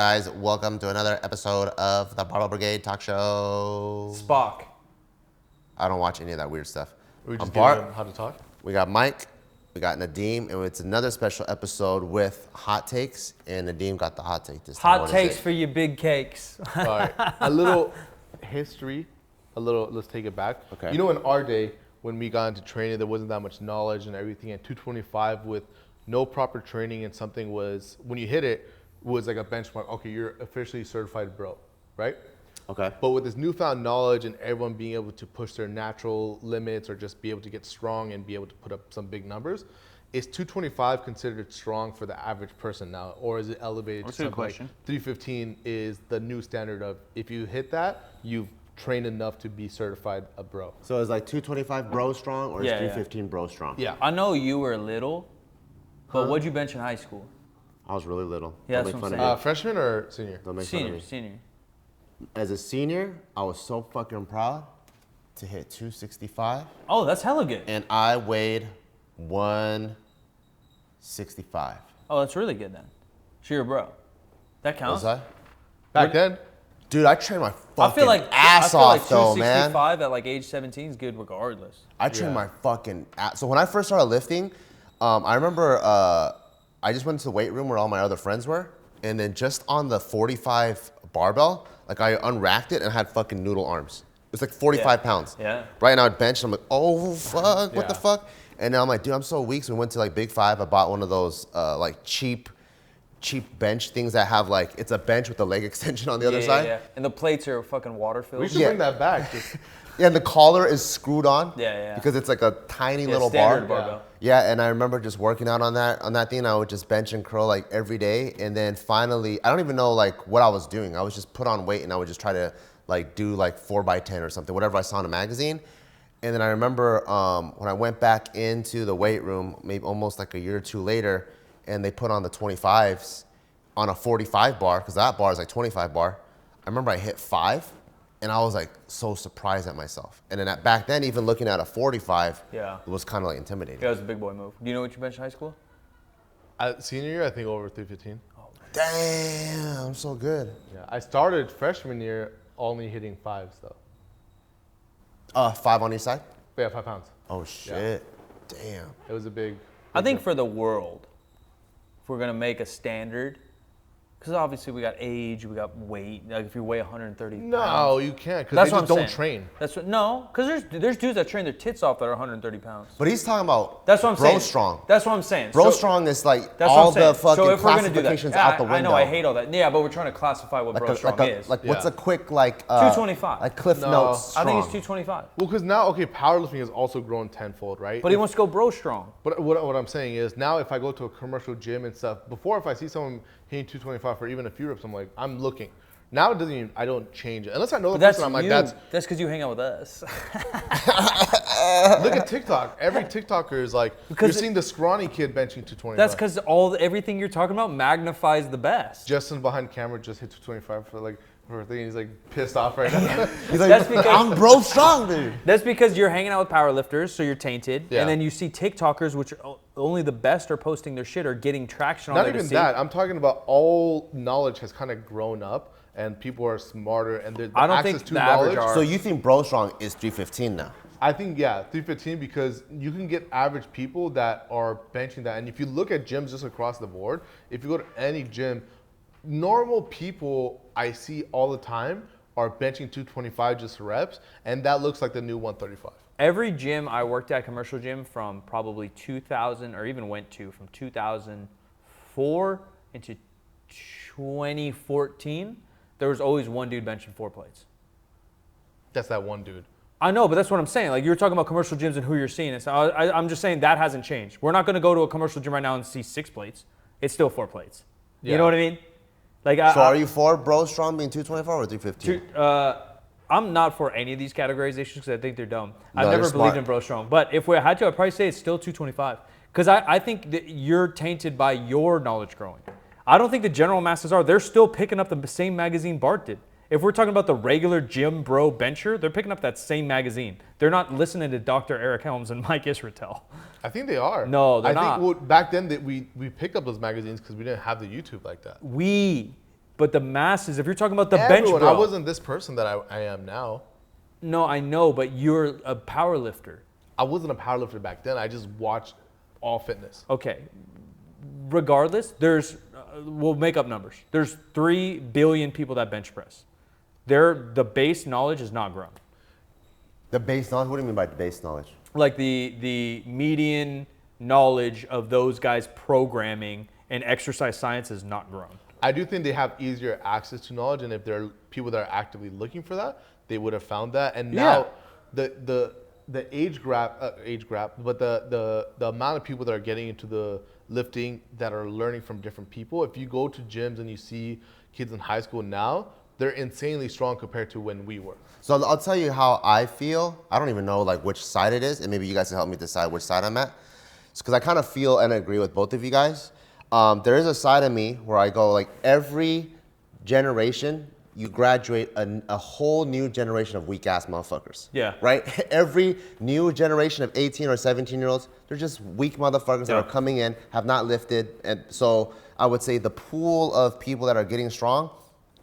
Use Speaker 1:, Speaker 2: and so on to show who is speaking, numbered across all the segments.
Speaker 1: guys? Welcome to another episode of the Barbell Brigade Talk Show.
Speaker 2: Spock.
Speaker 1: I don't watch any of that weird stuff.
Speaker 3: We just
Speaker 1: Bart.
Speaker 3: how to talk.
Speaker 1: We got Mike. We got Nadeem, and it's another special episode with hot takes. And Nadeem got the hot take this time.
Speaker 2: Hot
Speaker 1: What is
Speaker 2: takes
Speaker 1: it?
Speaker 2: for your big cakes.
Speaker 3: All right, a little history, let's take it back.
Speaker 1: Okay.
Speaker 3: You know, in our day, when we got into training, there wasn't that much knowledge and everything. At 225 with no proper training and something was, when you hit it, was like a benchmark. Okay, you're officially certified bro, right?
Speaker 1: Okay.
Speaker 3: But with this newfound knowledge and everyone being able to push their natural limits or just be able to get strong and be able to put up some big numbers, is 225 considered strong for the average person now? Or is it elevated to something like 315 is the new standard of if you hit that, you've trained enough to be certified a bro?
Speaker 1: So is like 225 bro strong or is
Speaker 2: Yeah,
Speaker 1: 315 bro strong?
Speaker 3: Yeah.
Speaker 2: I know you were little, but what'd you bench in high school?
Speaker 1: I was really little.
Speaker 2: Yeah,
Speaker 1: Don't
Speaker 2: that's
Speaker 1: make
Speaker 2: what I'm
Speaker 1: fun of
Speaker 2: saying.
Speaker 1: me.
Speaker 3: Freshman or senior?
Speaker 1: Don't make fun of me.
Speaker 2: Senior.
Speaker 1: As a senior, I was so fucking proud to hit 265.
Speaker 2: Oh, that's hella good.
Speaker 1: And I weighed 165.
Speaker 2: Oh, that's really good then. So you're a bro. That counts.
Speaker 1: Was I?
Speaker 3: Back then?
Speaker 1: Dude, I trained my fucking
Speaker 2: I feel like
Speaker 1: ass off though, man.
Speaker 2: 265 at like age 17 is good regardless.
Speaker 1: I trained my fucking ass. So when I first started lifting, I remember I just went to the weight room where all my other friends were, and then just on the 45 barbell, like I unracked it and had fucking noodle arms. It was like 45 pounds.
Speaker 2: Yeah.
Speaker 1: Right now I'd bench and I'm like, oh fuck, what the
Speaker 3: Yeah.
Speaker 1: fuck? And now I'm like, dude, I'm so weak. So we went to like Big Five. I bought one of those like cheap bench things that have like, it's a bench with a leg extension on the other side.
Speaker 2: Yeah. And the plates are fucking water filled.
Speaker 3: We should bring that back. Just,
Speaker 1: Yeah, and the collar is screwed on.
Speaker 2: Yeah.
Speaker 1: Because it's like a tiny little bar.
Speaker 2: standard barbell.
Speaker 1: Yeah, and I remember just working out on that thing. I would just bench and curl like every day, and then finally, I don't even know like what I was doing. I was just put on weight, and I would just try to like do like 4x10 or something, whatever I saw in a magazine. And then I remember when I went back into the weight room, maybe almost like a year or two later, and they put on the 25s on a 45 bar, because that bar is like 25 bar. I remember I hit 5. And I was like so surprised at myself. And then back then, even looking at a 45, it was kind of like intimidating.
Speaker 2: Yeah, it was a big boy move. Do you know what you benched in high school?
Speaker 3: senior year, I think over 315.
Speaker 1: Damn, I'm so good.
Speaker 3: Yeah, I started freshman year only hitting 5s though.
Speaker 1: 5 on each side?
Speaker 3: But yeah, 5 pounds.
Speaker 1: Oh shit, damn.
Speaker 3: It was a big.
Speaker 2: I think for the world, if we're going to make a standard, because obviously we got age, we got weight. Like if you weigh 130 pounds.
Speaker 3: No, you can't, because
Speaker 2: That's
Speaker 3: they
Speaker 2: what
Speaker 3: just
Speaker 2: I'm
Speaker 3: don't
Speaker 2: saying.
Speaker 3: train.
Speaker 2: That's what, no, because there's dudes that train their tits off that are 130 pounds.
Speaker 1: But he's talking about
Speaker 2: That's what I'm
Speaker 1: bro
Speaker 2: saying.
Speaker 1: strong.
Speaker 2: That's what I'm saying.
Speaker 1: Bro
Speaker 2: So-
Speaker 1: strong is like
Speaker 2: That's
Speaker 1: all
Speaker 2: what I'm
Speaker 1: the
Speaker 2: saying.
Speaker 1: fucking
Speaker 2: So if we're gonna do that,
Speaker 1: classifications out the window.
Speaker 2: I know, I hate all that. Yeah, but we're trying to classify what bro strong is.
Speaker 1: Like what's
Speaker 3: Yeah.
Speaker 1: a quick like
Speaker 2: 225.
Speaker 1: Like Cliff
Speaker 3: No.
Speaker 1: Notes
Speaker 2: I think it's
Speaker 1: strong.
Speaker 2: 225.
Speaker 3: Well, because now, okay, powerlifting has also grown tenfold, right?
Speaker 2: But he wants to go bro strong.
Speaker 3: But what I'm saying is now if I go to a commercial gym and stuff, before if I see someone hitting 225 for even a few reps, I'm like, I'm looking. Now it doesn't even, I don't change it. Unless I know the
Speaker 2: But that's
Speaker 3: person, I'm like,
Speaker 2: you.
Speaker 3: that's,
Speaker 2: That's because you hang out with us.
Speaker 3: look at TikTok. Every TikToker is like,
Speaker 2: Because
Speaker 3: you're seeing the scrawny kid benching 225.
Speaker 2: That's because everything you're talking about magnifies the best.
Speaker 3: Justin behind camera just hit 225 for a thing. He's like pissed off right now.
Speaker 1: He's like,
Speaker 2: That's because-
Speaker 1: I'm bro strong, dude.
Speaker 2: That's because you're hanging out with powerlifters, so you're tainted.
Speaker 3: Yeah.
Speaker 2: And then you see TikTokers, which are only the best are posting their shit or getting traction on
Speaker 3: Not
Speaker 2: there to
Speaker 3: even
Speaker 2: see.
Speaker 3: that. I'm talking about all knowledge has kind of grown up and people are smarter and the
Speaker 2: I don't
Speaker 3: access
Speaker 2: think
Speaker 3: to
Speaker 2: the average
Speaker 3: knowledge.
Speaker 2: are-
Speaker 1: So you think bro strong is 315 now?
Speaker 3: I think, yeah, 315 because you can get average people that are benching that. And if you look at gyms just across the board, if you go to any gym, normal people I see all the time are benching 225 just reps, and that looks like the new 135.
Speaker 2: Every gym I worked at, commercial gym, from probably 2000 or even went to from 2004 into 2014, there was always one dude benching 4 plates.
Speaker 3: That's that one dude.
Speaker 2: I know, but that's what I'm saying. Like, you're talking about commercial gyms and who you're seeing. And so I'm just saying that hasn't changed. We're not going to go to a commercial gym right now and see 6 plates. It's still 4 plates. You
Speaker 3: Yeah.
Speaker 2: know what I mean? Like,
Speaker 1: So are you for bro strong being 224 or 315?
Speaker 2: I'm not for any of these categorizations because I think they're dumb. I've
Speaker 1: No,
Speaker 2: never
Speaker 1: they're
Speaker 2: believed
Speaker 1: smart.
Speaker 2: in bro strong. But if we had to, I'd probably say it's still 225. Because I think that you're tainted by your knowledge growing. I don't think the general masses are. They're still picking up the same magazine Bart did. If we're talking about the regular gym bro bencher, they're picking up that same magazine. They're not listening to Dr. Eric Helms and Mike Israetel.
Speaker 3: I think they are.
Speaker 2: No, they're
Speaker 3: I
Speaker 2: not.
Speaker 3: think back then that we picked up those magazines because we didn't have the YouTube like that.
Speaker 2: But the masses, if you're talking about the bench
Speaker 3: Everyone,
Speaker 2: bro.
Speaker 3: I wasn't this person that I am now.
Speaker 2: No, I know, but you're a power lifter.
Speaker 3: I wasn't a powerlifter back then. I just watched all fitness.
Speaker 2: Okay. Regardless, we'll make up numbers. There's 3 billion people that bench press. The base knowledge is not grown.
Speaker 1: The base knowledge? What do you mean by the base knowledge?
Speaker 2: Like the median knowledge of those guys programming and exercise science is not grown.
Speaker 3: I do think they have easier access to knowledge, and if there are people that are actively looking for that, they would have found that. And now, the age gap, but the amount of people that are getting into the lifting that are learning from different people. If you go to gyms and you see kids in high school now, they're insanely strong compared to when we were.
Speaker 1: So I'll tell you how I feel. I don't even know like which side it is, and maybe you guys can help me decide which side I'm at. It's because I kind of feel and agree with both of you guys. There is a side of me where I go like every generation, you graduate a whole new generation of weak ass motherfuckers.
Speaker 2: Yeah.
Speaker 1: Right? Every new generation of 18 or 17-year-olds, they're just weak motherfuckers that are coming in, have not lifted. And so I would say the pool of people that are getting strong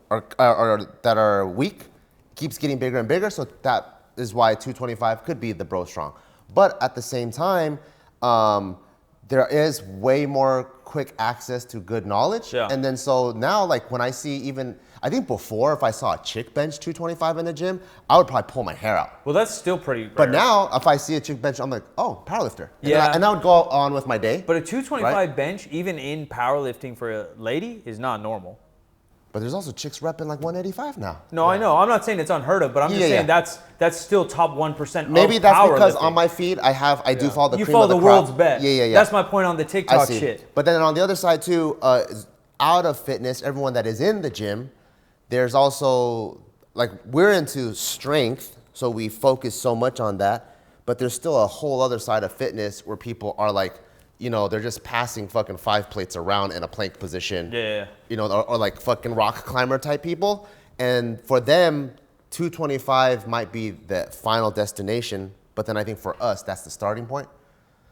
Speaker 1: or that are weak keeps getting bigger and bigger. So that is why 225 could be the bro strong. But at the same time, there is way more quick access to good knowledge.
Speaker 2: Yeah.
Speaker 1: And then so now, like when I see even, I think before if I saw a chick bench 225 in the gym, I would probably pull my hair out.
Speaker 2: Well, that's still pretty rare.
Speaker 1: But now if I see a chick bench, I'm like, oh, powerlifter. And
Speaker 2: Yeah.
Speaker 1: and I would go on with my day.
Speaker 2: But a 225
Speaker 1: right?
Speaker 2: bench, even in powerlifting for a lady, is not normal.
Speaker 1: But there's also chicks repping like 185 now.
Speaker 2: No, I know. I'm not saying it's unheard of, but I'm just saying that's still top 1%
Speaker 1: Maybe
Speaker 2: of
Speaker 1: that's because
Speaker 2: powerlifting.
Speaker 1: on my feed I do follow the
Speaker 2: You
Speaker 1: cream
Speaker 2: follow
Speaker 1: of the
Speaker 2: the
Speaker 1: crop.
Speaker 2: world's best.
Speaker 1: Yeah.
Speaker 2: That's my point on the
Speaker 1: I
Speaker 2: TikTok
Speaker 1: see.
Speaker 2: shit.
Speaker 1: But then on the other side too, is out of fitness, everyone that is in the gym, there's also like we're into strength, so we focus so much on that. But there's still a whole other side of fitness where people are like, you know, they're just passing fucking 5 plates around in a plank position.
Speaker 2: Yeah.
Speaker 1: You know, or like fucking rock climber type people. And for them, 225 might be the final destination. But then I think for us, that's the starting point.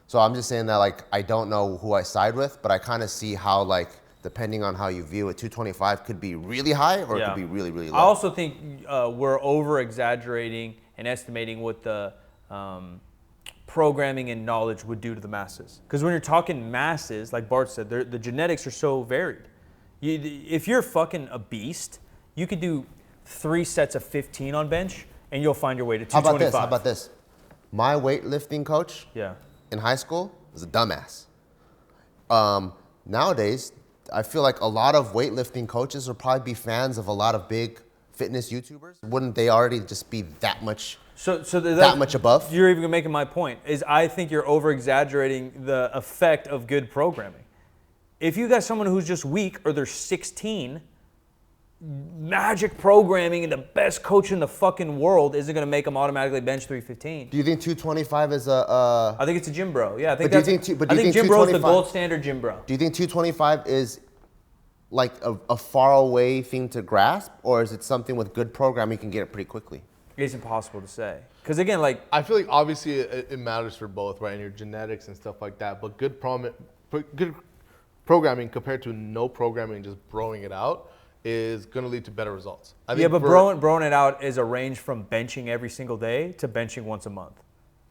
Speaker 1: So I'm just saying that like, I don't know who I side with, but I kind of see how like, depending on how you view it, 225 could be really high or it could be really, really low.
Speaker 2: I also think we're over exaggerating and estimating what the programming and knowledge would do to the masses. Because when you're talking masses, like Bart said, the genetics are so varied. If you're fucking a beast, you could do 3 sets of 15 on bench and you'll find your way to 225.
Speaker 1: How about this? My weightlifting coach in high school was a dumbass. Nowadays, I feel like a lot of weightlifting coaches will probably be fans of a lot of big fitness YouTubers. Wouldn't they already just be that much that much above?
Speaker 2: You're even making my point, is I think you're over-exaggerating the effect of good programming. If you got someone who's just weak or they're 16, magic programming and the best coach in the fucking world isn't going to make them automatically bench 315.
Speaker 1: Do you think 225 is a...
Speaker 2: I think it's a gym bro. Yeah, I think
Speaker 1: But do you think
Speaker 2: I think gym bro is the
Speaker 1: 225
Speaker 2: gold standard gym bro.
Speaker 1: Do you think 225 is like a far away thing to grasp, or is it something with good programming you can get it pretty quickly?
Speaker 2: It's impossible to say. Because again, like...
Speaker 3: I feel like obviously it matters for both, right? And your genetics and stuff like that. But good programming compared to no programming and just broing it out is going to lead to better results. I think
Speaker 2: yeah, but broing it out is a range from benching every single day to benching once a month.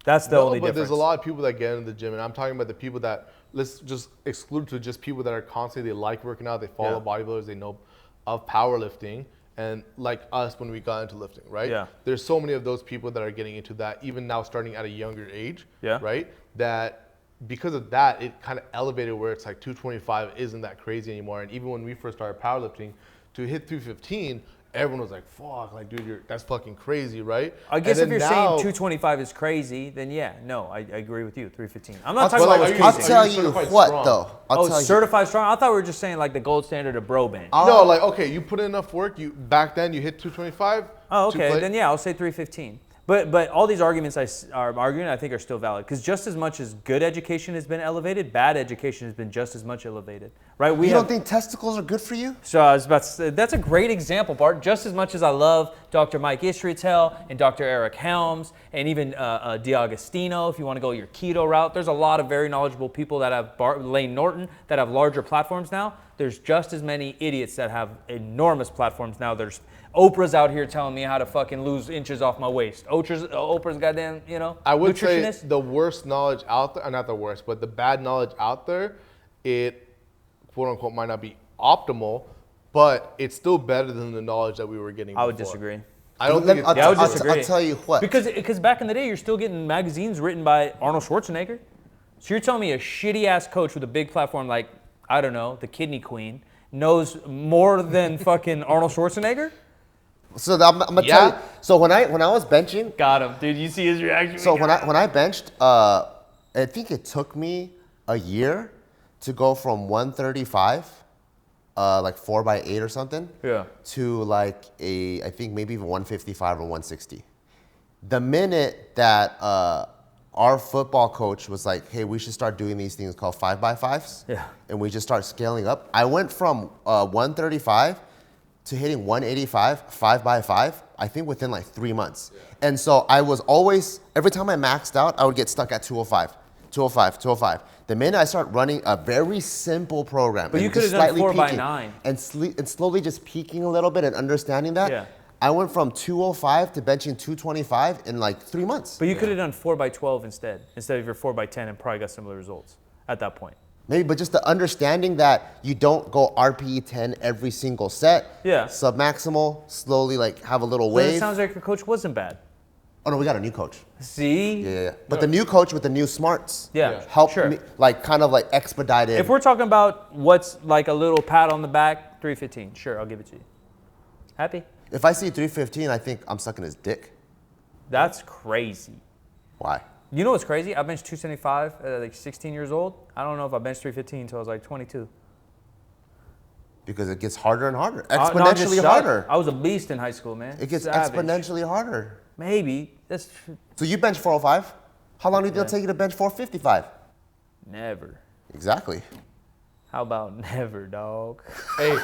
Speaker 2: That's the only difference.
Speaker 3: But there's a lot of people that get in the gym, and I'm talking about the people that, let's just exclude to just people that are constantly, they like working out, they follow bodybuilders, they know of powerlifting, and like us when we got into lifting, right?
Speaker 2: Yeah.
Speaker 3: There's so many of those people that are getting into that, even now starting at a younger age, right? That because of that, it kind of elevated where it's like 225 isn't that crazy anymore. And even when we first started powerlifting, to hit 315, everyone was like, fuck, like, dude, that's fucking crazy, right?
Speaker 2: I guess if you're saying 225 is crazy, then yeah, no, I agree with you, 315. I'm not talking
Speaker 1: about
Speaker 2: what's
Speaker 1: I'll
Speaker 2: crazy.
Speaker 1: tell you what, though.
Speaker 2: Certified strong? I thought we were just saying like the gold standard of bro bench.
Speaker 3: No, like, okay, you put in enough work, back then you hit 225.
Speaker 2: Oh, okay, then yeah, I'll say 315. But all these arguments I'm arguing, I think, are still valid. Because just as much as good education has been elevated, bad education has been just as much elevated, right?
Speaker 1: You don't think testicles are good for you?
Speaker 2: So I was about to say, that's a great example, Bart. Just as much as I love Dr. Mike Israetel and Dr. Eric Helms and even D'Agostino, if you want to go your keto route, there's a lot of very knowledgeable people that have Lane Norton that have larger platforms now. there's just as many idiots that have enormous platforms now. There's Oprah's out here telling me how to fucking lose inches off my waist. Oprah's goddamn, you know,
Speaker 3: I would
Speaker 2: nutritionist.
Speaker 3: say the worst knowledge out there, not the worst, but the bad knowledge out there, it quote unquote might not be optimal, but it's still better than the knowledge that we were getting
Speaker 2: I would
Speaker 3: before.
Speaker 2: disagree.
Speaker 3: I don't think it's
Speaker 2: Yeah, I would disagree.
Speaker 1: I'll tell you what.
Speaker 2: Because back in the day, you're still getting magazines written by Arnold Schwarzenegger. So you're telling me a shitty ass coach with a big platform like, I don't know, the Kidney Queen knows more than fucking Arnold Schwarzenegger?
Speaker 1: So I'm gonna tell you. So when I was benching,
Speaker 2: Got him, dude. You see his reaction?
Speaker 1: so when I benched, I think it took me a year to go from 135, like 4x8 or something,
Speaker 2: Yeah.
Speaker 1: to like I think maybe even 155 or 160. The minute that our football coach was like, hey, we should start doing these things called 5x5s.
Speaker 2: Yeah.
Speaker 1: And we just start scaling up. I went from 135 to hitting 185, 5x5, I think within like 3 months. Yeah. And so I was always, every time I maxed out, I would get stuck at 205, 205, 205. The minute I start running a very simple program,
Speaker 2: But
Speaker 1: and
Speaker 2: you could
Speaker 1: just
Speaker 2: have done
Speaker 1: slightly
Speaker 2: 4x9.
Speaker 1: peaking and slowly just peaking a little bit and understanding that,
Speaker 2: Yeah.
Speaker 1: I went from 205 to benching 225 in like 3 months.
Speaker 2: But you could have done 4x12 instead of your 4x10 and probably got similar results at that point.
Speaker 1: Maybe, but just the understanding that you don't go RPE 10 every single set.
Speaker 2: Yeah.
Speaker 1: Submaximal, slowly like have a little
Speaker 2: But
Speaker 1: wave.
Speaker 2: it sounds like your coach wasn't bad.
Speaker 1: Oh no, we got a new coach.
Speaker 2: See?
Speaker 1: Yeah. But the new coach with the new smarts.
Speaker 2: Yeah,
Speaker 1: Helped
Speaker 2: sure.
Speaker 1: me, like kind of like expedited.
Speaker 2: If we're talking about what's like a little pat on the back, 315. Sure, I'll give it to you. Happy?
Speaker 1: If I see 315, I think I'm sucking his dick.
Speaker 2: That's crazy.
Speaker 1: Why?
Speaker 2: You know what's crazy? I benched 275 at like 16 years old. I don't know if I benched 315 until I was like 22.
Speaker 1: Because it gets harder and harder.
Speaker 2: No, I just
Speaker 1: Exponentially
Speaker 2: sucked.
Speaker 1: harder.
Speaker 2: I was a beast in high school, man.
Speaker 1: It gets
Speaker 2: Savage.
Speaker 1: exponentially harder.
Speaker 2: Maybe. That's
Speaker 1: So you bench 405. How long do you think it'll take you to bench 455?
Speaker 2: never.
Speaker 1: Exactly.
Speaker 2: How about never, dog?
Speaker 3: hey,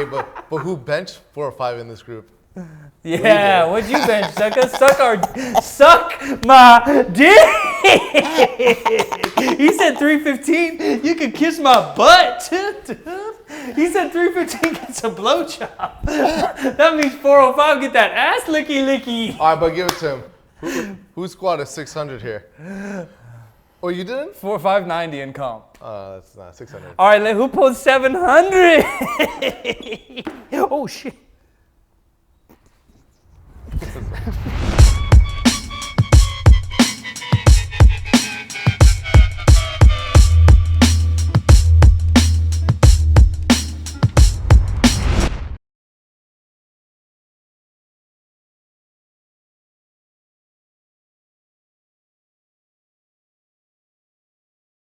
Speaker 3: but who benched 4 or 5 in this group?
Speaker 2: Yeah, what'd you bench, sucker? Suck my dick. He said 315. You can kiss my butt. He said 315 gets a blowjob. That means 405 get that ass licky.
Speaker 3: All right, but give it to him. Who squatted 600 here? Oh, you didn't?
Speaker 2: 590 in comp.
Speaker 3: That's not 600.
Speaker 2: All right, who pulled 700? Oh shit.